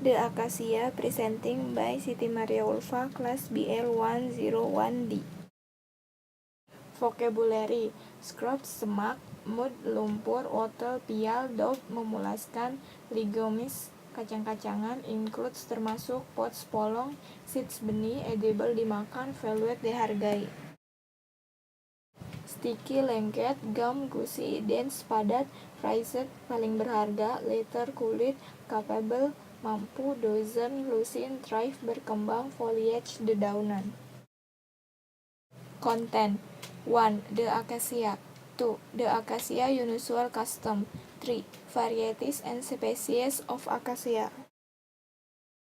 The Acacia, presenting by Siti Maria Ulfa, Class BL101D. Vocabulary: scrub, semak, mud, lumpur, wortel, pial, daub, memulaskan, legumes, kacang-kacangan, includes, termasuk, pods, polong, seeds, benih, edible, dimakan, velvet, dihargai. Sticky, lengket, gum, gusi, dense, padat, prized, paling berharga, leather, kulit, capable, mampu, dozen, lucine, thrive, berkembang, foliage, dedaunan. Content: 1. The Acacia. 2. The Acacia unusual custom. 3. Varieties and species of Acacia.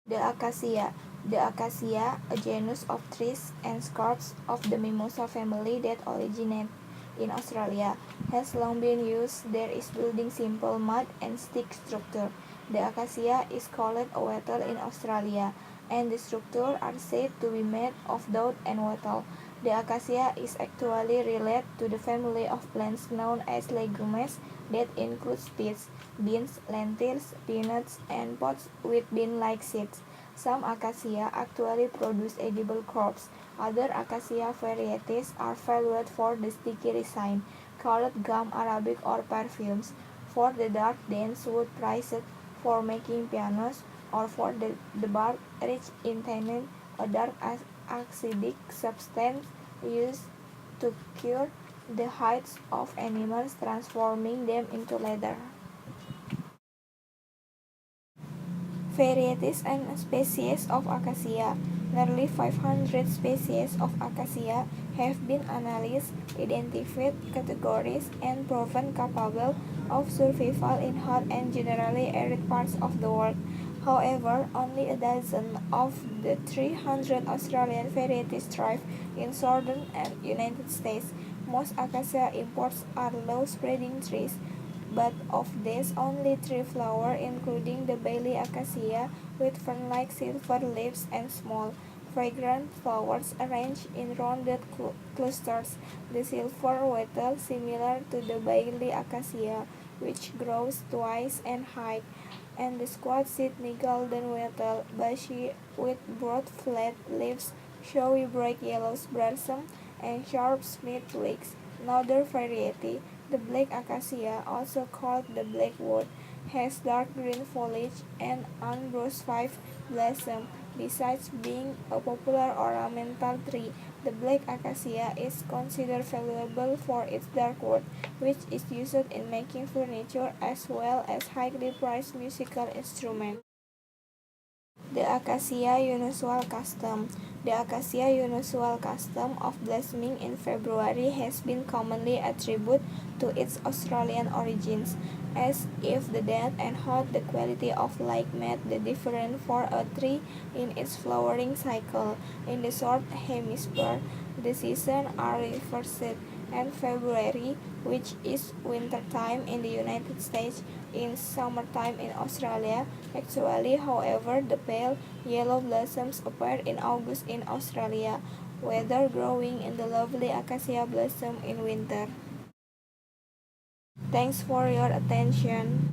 The Acacia. The Acacia, a genus of trees and shrubs of the Mimosa family that originate in Australia, has long been used. There is building simple mud and stick structure. The Acacia is called a wattle in Australia, and the structure are said to be made of dough and wattle. The Acacia is actually related to the family of plants known as legumes that includes peas, beans, lentils, peanuts, and pods with bean-like seeds. Some Acacia actually produce edible crops. Other Acacia varieties are valued for the sticky resin, called gum arabic or perfumes, for the dark dense wood prized for making pianos, or for the bark rich in tannin, a dark acidic substance used to cure the hides of animals, transforming them into leather. Varieties and species of Acacia. Nearly 500 species of Acacia have been analyzed, identified, categorized, and proven capable of survival in hot and generally arid parts of the world. However, only a dozen of the 300 Australian varieties thrive in southern and United States. Most Acacia imports are low-spreading trees, but of these only 3 flower, including the Bailey Acacia with fern-like silver leaves and small, fragrant flowers arranged in rounded clusters. The silver wattle, similar to the Bailey Acacia, which grows twice in height, and the squat-sydney golden wattle, bushy with broad flat leaves, showy bright yellow blossom, and sharp smooth twigs. Another variety, the black acacia, also called the blackwood, has dark green foliage and unbrushed blossom. Besides being a popular ornamental tree, the black acacia is considered valuable for its dark wood, which is used in making furniture as well as highly priced musical instruments. The Acacia unusual custom. The Acacia unusual custom of blossoming in February has been commonly attributed to its Australian origins, as if the date and hot the quality of light made the difference for a tree in its flowering cycle. In the Southern Hemisphere, the seasons are reversed, and February, which is wintertime in the United States, in summertime in Australia. Actually, however, the pale yellow blossoms appear in August in Australia, whether growing in the lovely acacia blossom in winter. Thanks for your attention.